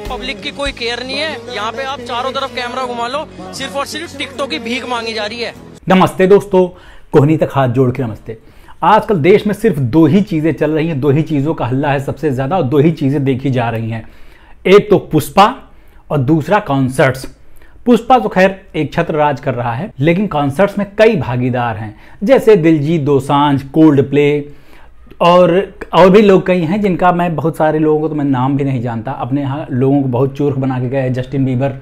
Public की कोई care नहीं है। यहाँ पे आप चारों तरफ कैमरा घुमा लो, सिर्फ और सिर्फ टिकटॉक की भीख मांगी जा रही है। नमस्ते दोस्तों, कोहनी तक हाथ जोड़ के नमस्ते। आजकल देश में सिर्फ दो ही चीजें चल रही हैं, दो ही चीजों का हल्ला है सबसे ज्यादा, और दो ही चीजें देखी जा रही हैं। एक तो पुष्पा और दूसरा कॉन्सर्ट्स। पुष्पा तो खैर एक छत्र राज कर रहा है, लेकिन कॉन्सर्ट्स में कई भागीदार हैं, जैसे दिलजीत दोसांझ, कोल्ड प्ले और भी लोग कई हैं जिनका मैं बहुत सारे लोगों को तो मैं नाम भी नहीं जानता। अपने यहाँ लोगों को बहुत चूर्ख बना के गए, जस्टिन बीबर,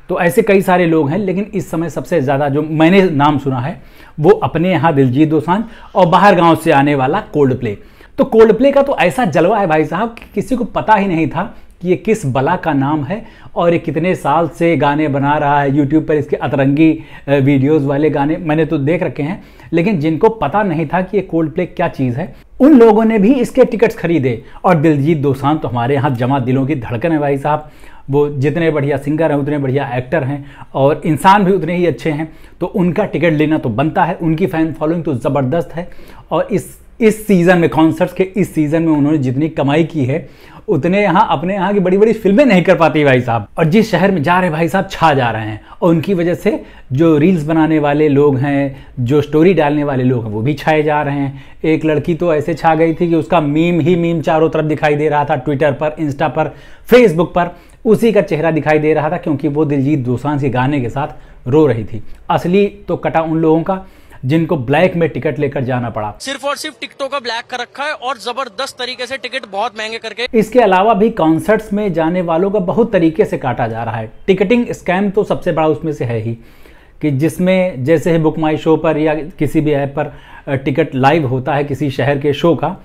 तो ऐसे कई सारे लोग हैं। लेकिन इस समय सबसे ज़्यादा जो मैंने नाम सुना है वो अपने यहाँ दिलजीत दोसांझ और बाहर गांव से आने वाला कोल्ड प्ले। तो कोल्ड प्ले का तो ऐसा जलवा है भाई साहब कि किसी को पता ही नहीं था कि ये किस बला का नाम है और ये कितने साल से गाने बना रहा है। यूट्यूब पर इसके अतरंगी वीडियोस वाले गाने मैंने तो देख रखे हैं, लेकिन जिनको पता नहीं था कि ये कोल्ड प्ले क्या चीज़ है, उन लोगों ने भी इसके टिकट्स खरीदे। और दिलजीत दोसांझ तो हमारे यहाँ जमा दिलों की धड़कन है भाई साहब। वो जितने बढ़िया सिंगर हैं उतने बढ़िया एक्टर हैं और इंसान भी उतने ही अच्छे हैं, तो उनका टिकट लेना तो बनता है। उनकी फ़ैन फॉलोइंग तो ज़बरदस्त है और इस सीज़न में, कॉन्सर्ट्स के इस सीज़न में उन्होंने जितनी कमाई की है उतने यहाँ अपने यहाँ की बड़ी बड़ी फिल्में नहीं कर पाती भाई साहब। और जिस शहर में जा रहे भाई साहब छा जा रहे हैं, और उनकी वजह से जो रील्स बनाने वाले लोग हैं, जो स्टोरी डालने वाले लोग हैं, वो भी छाए जा रहे हैं। एक लड़की तो ऐसे छा गई थी कि उसका मीम चारों तरफ दिखाई दे रहा था, ट्विटर पर, इंस्टा पर, फेसबुक पर उसी का चेहरा दिखाई दे रहा था, क्योंकि वो दिलजीत दोसांझ के गाने के साथ रो रही थी। असली तो कटा उन लोगों का जिनको ब्लैक में टिकट लेकर जाना पड़ा। सिर्फ और सिर्फ टिकटॉक का ब्लैक कर रखा है और जबरदस्त तरीके से टिकट बहुत महंगे करके। इसके अलावा भी कॉन्सर्ट्स में जाने वालों का बहुत तरीके से काटा जा रहा है। टिकटिंग स्कैम तो सबसे बड़ा उसमें से है ही, कि जिसमें जैसे है बुक माई शो पर या किसी भी ऐप पर टिकट लाइव होता है किसी शहर के शो का,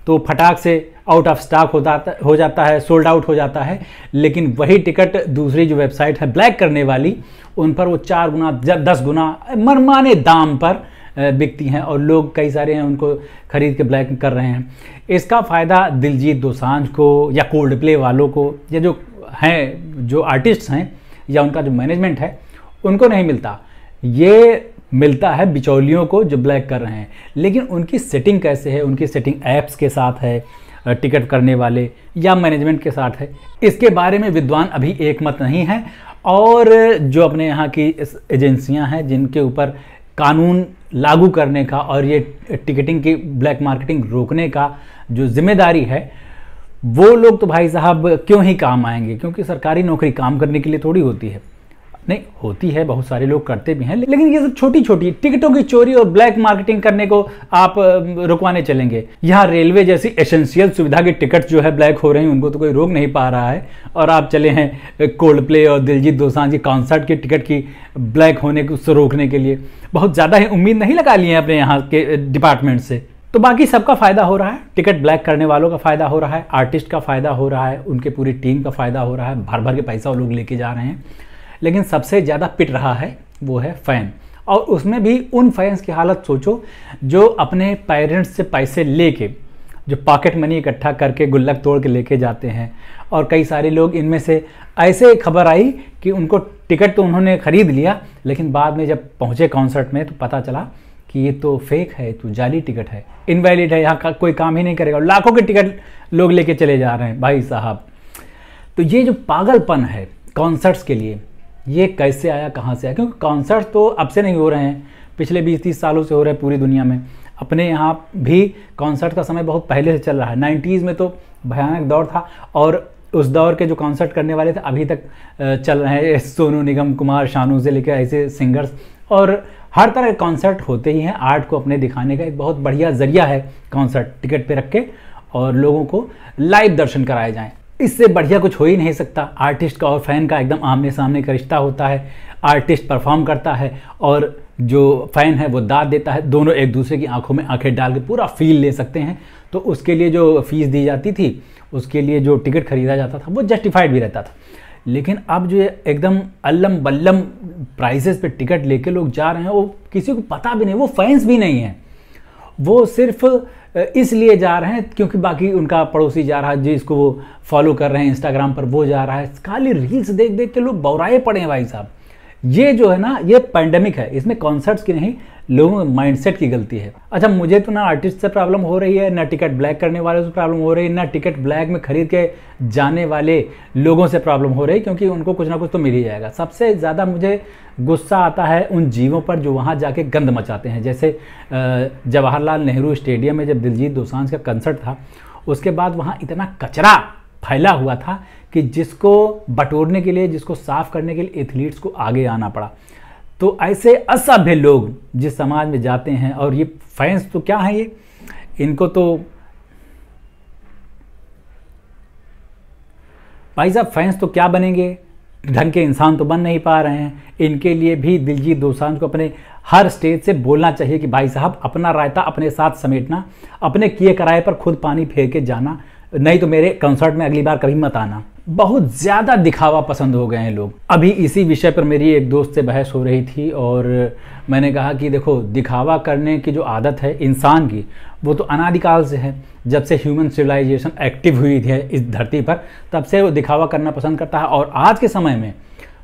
तो फटाक से आउट ऑफ स्टॉक हो जाता है, सोल्ड आउट हो जाता है। लेकिन वही टिकट दूसरी जो वेबसाइट है ब्लैक करने वाली, उन पर वो 4 गुना 10 गुना मनमाने दाम पर बिकती हैं और लोग कई सारे हैं उनको खरीद के ब्लैक कर रहे हैं। इसका फ़ायदा दिलजीत दोसांझ को या कोल्ड प्ले वालों को या जो हैं, जो आर्टिस्ट हैं या उनका जो मैनेजमेंट है, उनको नहीं मिलता। ये मिलता है बिचौलियों को जो ब्लैक कर रहे हैं। लेकिन उनकी सेटिंग कैसे है, उनकी सेटिंग ऐप्स के साथ है, टिकट करने वाले या मैनेजमेंट के साथ है, इसके बारे में विद्वान अभी एक मत नहीं है। और जो अपने यहाँ की एजेंसियाँ हैं जिनके ऊपर कानून लागू करने का और ये टिकटिंग की ब्लैक मार्केटिंग रोकने का जो जिम्मेदारी है, वो लोग तो भाई साहब क्यों ही काम आएंगे, क्योंकि सरकारी नौकरी काम करने के लिए थोड़ी होती है। नहीं होती है, बहुत सारे लोग करते भी हैं, लेकिन ये सब छोटी छोटी टिकटों की चोरी और ब्लैक मार्केटिंग करने को आप रुकवाने चलेंगे। यहाँ रेलवे जैसी एसेंशियल सुविधा के टिकट जो है ब्लैक हो रहे हैं, उनको तो कोई रोक नहीं पा रहा है, और आप चले हैं कोल्ड प्ले और दिलजीत दोसांझ की कॉन्सर्ट के टिकट की ब्लैक होने को उससे रोकने के लिए बहुत ज़्यादा ही उम्मीद नहीं लगा ली है अपने यहाँ के डिपार्टमेंट से। तो बाकी सबका फ़ायदा हो रहा है, टिकट ब्लैक करने वालों का फ़ायदा हो रहा है, आर्टिस्ट का फ़ायदा हो रहा है, उनके पूरी टीम का फ़ायदा हो रहा है, भर भर के पैसा वो लोग लेके जा रहे हैं। लेकिन सबसे ज़्यादा पिट रहा है वो है फ़ैन, और उसमें भी उन फैंस की हालत सोचो जो अपने पेरेंट्स से पैसे लेके, जो पॉकेट मनी इकट्ठा करके गुल्लक तोड़ के लेके जाते हैं। और कई सारे लोग इनमें से ऐसे खबर आई कि उनको टिकट तो उन्होंने ख़रीद लिया, लेकिन बाद में जब पहुँचे कॉन्सर्ट में तो पता चला कि ये तो फेक है, तो जाली टिकट है, इनवैलिड है, यहाँ का कोई काम ही नहीं करेगा। लाखों के टिकट लोग लेके चले जा रहे हैं भाई साहब। तो ये जो पागलपन है कॉन्सर्ट्स के लिए, ये कैसे आया, कहाँ से आया? क्योंकि कॉन्सर्ट तो अब से नहीं हो रहे हैं, पिछले 20-30 सालों से हो रहे हैं पूरी दुनिया में। अपने यहाँ भी कॉन्सर्ट का समय बहुत पहले से चल रहा है। 90s में तो भयानक दौर था, और उस दौर के जो कॉन्सर्ट करने वाले थे अभी तक चल रहे हैं। सोनू निगम, कुमार शानू से लेकर ऐसे सिंगर्स, और हर तरह के कॉन्सर्ट होते ही हैं। आर्ट को अपने दिखाने का एक बहुत बढ़िया जरिया है कॉन्सर्ट, टिकट पे रख के और लोगों को लाइव दर्शन कराए जाएँ। इससे बढ़िया कुछ हो ही नहीं सकता। आर्टिस्ट का और फैन का एकदम आमने सामने का रिश्ता होता है। आर्टिस्ट परफॉर्म करता है और जो फैन है वो दाद देता है, दोनों एक दूसरे की आंखों में आंखें डाल के पूरा फील ले सकते हैं। तो उसके लिए जो फीस दी जाती थी, उसके लिए जो टिकट खरीदा जाता था, वो जस्टिफाइड भी रहता था। लेकिन अब जो एकदम अल्लम बल्लम प्राइसेस पे टिकट लेके लोग जा रहे हैं, वो किसी को पता भी नहीं, वो फैंस भी नहीं हैं, वो सिर्फ इसलिए जा रहे हैं क्योंकि बाकी उनका पड़ोसी जा रहा है, जिसको वो फॉलो कर रहे हैं इंस्टाग्राम पर, वो जा रहा है। खाली रील्स देख देख के लोग बौराए पड़े हैं भाई साहब। ये जो है ना, ये पैंडेमिक है, इसमें कॉन्सर्ट्स की नहीं, लोगों के माइंडसेट की गलती है। अच्छा, मुझे तो ना आर्टिस्ट से प्रॉब्लम हो रही है, ना टिकट ब्लैक करने वालों से प्रॉब्लम हो रही है, ना टिकट ब्लैक में खरीद के जाने वाले लोगों से प्रॉब्लम हो रही है, क्योंकि उनको कुछ ना कुछ तो मिल ही जाएगा। सबसे ज़्यादा मुझे गुस्सा आता है उन जीवों पर जो वहाँ जाके गंद मचाते हैं। जैसे जवाहरलाल नेहरू स्टेडियम में जब दिलजीत दोसांझ का कंसर्ट था, उसके बाद वहाँ इतना कचरा फैला हुआ था कि जिसको बटोरने के लिए, जिसको साफ करने के लिए एथलीट्स को आगे आना पड़ा। तो ऐसे असभ्य लोग जिस समाज में जाते हैं, और ये फैंस तो क्या है, ये इनको तो भाई साहब फैंस तो क्या बनेंगे, ढंग के इंसान तो बन नहीं पा रहे हैं। इनके लिए भी दिलजीत दोसांझ को अपने हर स्टेज से बोलना चाहिए कि भाई साहब अपना रायता अपने साथ समेटना, अपने किए कराए पर खुद पानी फेर के जाना, नहीं तो मेरे कंसर्ट में अगली बार कभी मत आना। बहुत ज़्यादा दिखावा पसंद हो गए हैं लोग। अभी इसी विषय पर मेरी एक दोस्त से बहस हो रही थी, और मैंने कहा कि देखो, दिखावा करने की जो आदत है इंसान की, वो तो अनादिकाल से है। जब से ह्यूमन सिविलाइजेशन एक्टिव हुई है इस धरती पर, तब से वो दिखावा करना पसंद करता है। और आज के समय में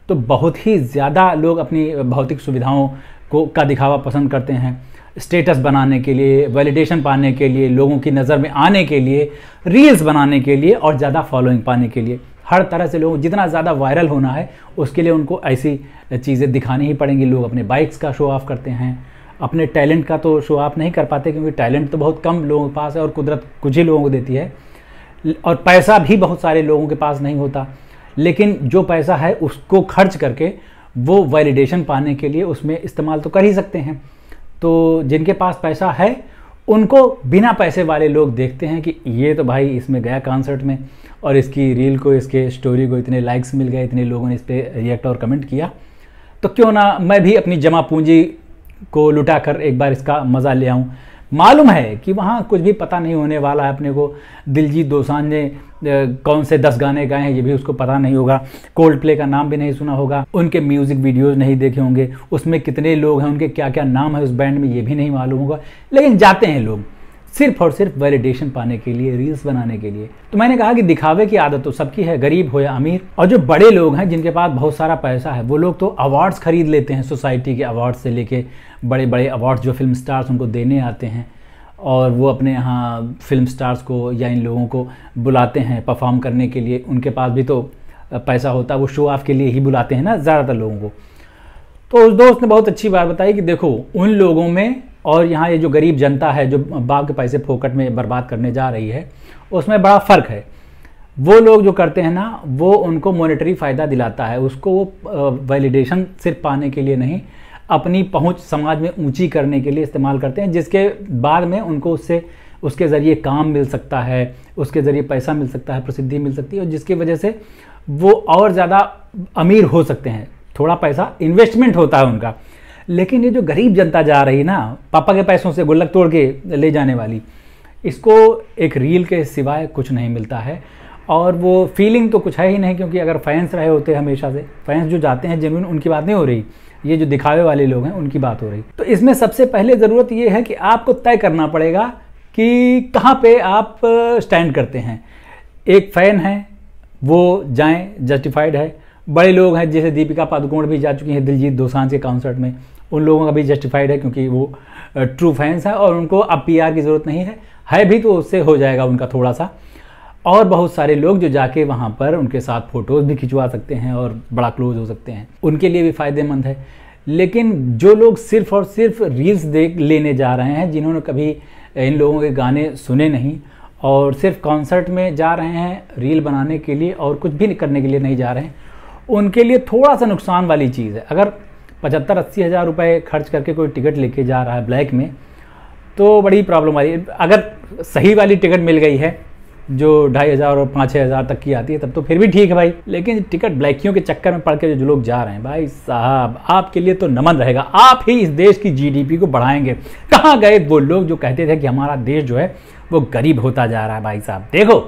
तो बहुत ही ज़्यादा लोग अपनी भौतिक सुविधाओं का दिखावा पसंद करते हैं, स्टेटस बनाने के लिए, वैलिडेशन पाने के लिए, लोगों की नज़र में आने के लिए, रील्स बनाने के लिए, और ज़्यादा फॉलोइंग पाने के लिए। हर तरह से लोग जितना ज़्यादा वायरल होना है, उसके लिए उनको ऐसी चीज़ें दिखानी ही पड़ेंगी। लोग अपने बाइक्स का शो ऑफ करते हैं, अपने टैलेंट का तो शो ऑफ नहीं कर पाते, क्योंकि टैलेंट तो बहुत कम लोगों के पास है और कुदरत कुछ ही लोगों को देती है, और पैसा भी बहुत सारे लोगों के पास नहीं होता। लेकिन जो पैसा है उसको खर्च करके वो वैलिडेशन पाने के लिए उसमें इस्तेमाल तो कर ही सकते हैं। तो जिनके पास पैसा है उनको बिना पैसे वाले लोग देखते हैं कि ये तो भाई इसमें गया कॉन्सर्ट में, और इसकी रील को, इसके स्टोरी को इतने लाइक्स मिल गए, इतने लोगों ने इस पर रिएक्ट और कमेंट किया, तो क्यों ना मैं भी अपनी जमा पूंजी को लुटा कर एक बार इसका मज़ा ले आऊँ। मालूम है कि वहाँ कुछ भी पता नहीं होने वाला है अपने को। दिलजीत दोसांझ ने कौन से 10 गाने गाए हैं ये भी उसको पता नहीं होगा, कोल्ड प्ले का नाम भी नहीं सुना होगा, उनके म्यूज़िक वीडियोज़ नहीं देखे होंगे, उसमें कितने लोग हैं, उनके क्या क्या नाम है उस बैंड में ये भी नहीं मालूम होगा। लेकिन जाते हैं लोग सिर्फ और सिर्फ वैलिडेशन पाने के लिए, रील्स बनाने के लिए। तो मैंने कहा कि दिखावे की आदत तो सबकी है, गरीब हो या अमीर। और जो बड़े लोग हैं जिनके पास बहुत सारा पैसा है, वो लोग तो अवार्ड्स खरीद लेते हैं, सोसाइटी के अवार्ड्स से लेके बड़े बड़े अवार्ड्स जो फिल्म स्टार्स उनको देने आते हैं, और वो अपने यहाँ फिल्म स्टार्स को या इन लोगों को बुलाते हैं परफॉर्म करने के लिए। उनके पास भी तो पैसा होता है, वो शो ऑफ के लिए ही बुलाते हैं ना ज़्यादातर लोगों को। तो उस दोस्त ने बहुत अच्छी बात बताई कि देखो, उन लोगों में और यहाँ ये जो गरीब जनता है जो बाप के पैसे फोकट में बर्बाद करने जा रही है, उसमें बड़ा फ़र्क है। वो लोग जो करते हैं ना, वो उनको मॉनेटरी फ़ायदा दिलाता है, उसको वो वैलिडेशन सिर्फ पाने के लिए नहीं, अपनी पहुंच समाज में ऊंची करने के लिए इस्तेमाल करते हैं, जिसके बाद में उनको उसके ज़रिए काम मिल सकता है, उसके ज़रिए पैसा मिल सकता है, प्रसिद्धि मिल सकती है, और जिसकी वजह से वो और ज़्यादा अमीर हो सकते हैं। थोड़ा पैसा इन्वेस्टमेंट होता है उनका। लेकिन ये जो गरीब जनता जा रही ना, पापा के पैसों से गुल्लक तोड़ के ले जाने वाली, इसको एक रील के सिवाय कुछ नहीं मिलता है, और वो फीलिंग तो कुछ है ही नहीं। क्योंकि अगर फैंस रहे होते हमेशा से, फैंस जो जाते हैं जेन्युइन, उनकी बात नहीं हो रही, ये जो दिखावे वाले लोग हैं उनकी बात हो रही। तो इसमें सबसे पहले ज़रूरत ये है कि आपको तय करना पड़ेगा कि कहाँ पे आप स्टैंड करते हैं। एक फ़ैन है वो जाएं, जस्टिफाइड है। बड़े लोग हैं जैसे दीपिका पादुकोण भी जा चुकी हैं दिलजीत दोसांझ के कॉन्सर्ट में, उन लोगों का भी जस्टिफाइड है, क्योंकि वो ट्रू फैंस हैं और उनको अब PR की ज़रूरत नहीं है भी तो उससे हो जाएगा उनका थोड़ा सा। और बहुत सारे लोग जो जाके वहाँ पर उनके साथ फ़ोटोज़ भी खिंचवा सकते हैं और बड़ा क्लोज हो सकते हैं, उनके लिए भी फ़ायदेमंद है। लेकिन जो लोग सिर्फ़ और सिर्फ रील्स देख लेने जा रहे हैं, जिन्होंने कभी इन लोगों के गाने सुने नहीं और सिर्फ कॉन्सर्ट में जा रहे हैं रील बनाने के लिए और कुछ भी करने के लिए नहीं जा रहे हैं, उनके लिए थोड़ा सा नुकसान वाली चीज़ है। अगर 75-80 हज़ार रुपये खर्च करके कोई टिकट लेके जा रहा है ब्लैक में, तो बड़ी प्रॉब्लम आ रही है। अगर सही वाली टिकट मिल गई है जो 2500 और 5-6 हज़ार तक की आती है, तब तो फिर भी ठीक है भाई। लेकिन टिकट ब्लैकियों के चक्कर में पड़ के जो लोग जा रहे हैं, भाई साहब आपके लिए तो नमन रहेगा, आप ही इस देश की GDP को बढ़ाएंगे। कहाँ गए वो लोग जो कहते थे कि हमारा देश जो है वो गरीब होता जा रहा है। भाई साहब देखो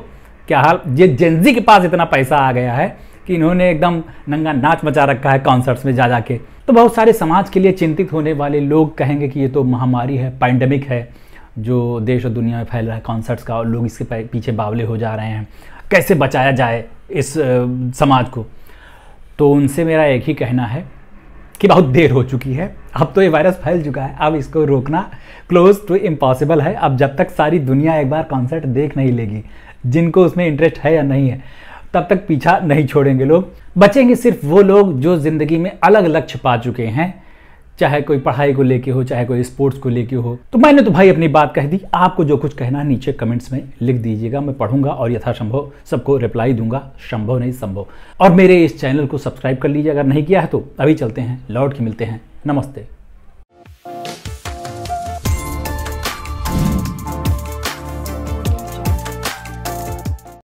क्या हाल, ये जेनजी के पास इतना पैसा आ गया है कि इन्होंने एकदम नंगा नाच मचा रखा है कॉन्सर्ट्स में जा जाके। तो बहुत सारे समाज के लिए चिंतित होने वाले लोग कहेंगे कि ये तो महामारी है, पैंडेमिक है जो देश और दुनिया में फैल रहा है कॉन्सर्ट्स का, और लोग इसके पीछे बावले हो जा रहे हैं, कैसे बचाया जाए इस समाज को। तो उनसे मेरा एक ही कहना है कि बहुत देर हो चुकी है, अब तो ये वायरस फैल चुका है, अब इसको रोकना क्लोज टू इम्पॉसिबल है। अब जब तक सारी दुनिया एक बार कॉन्सर्ट देख नहीं लेगी, जिनको उसमें इंटरेस्ट है या नहीं है, तब तक पीछा नहीं छोड़ेंगे लोग। बचेंगे सिर्फ वो लोग जो जिंदगी में अलग लक्ष्य पा चुके हैं, चाहे कोई पढ़ाई को लेके हो, चाहे कोई स्पोर्ट्स को लेके हो। तो मैंने तो भाई अपनी बात कह दी, आपको जो कुछ कहना है नीचे कमेंट्स में लिख दीजिएगा, मैं पढ़ूंगा और यथासंभव सबको रिप्लाई दूंगा, संभव नहीं संभव। और मेरे इस चैनल को सब्सक्राइब कर लीजिए अगर नहीं किया है तो। अभी चलते हैं, लौट के मिलते हैं, नमस्ते।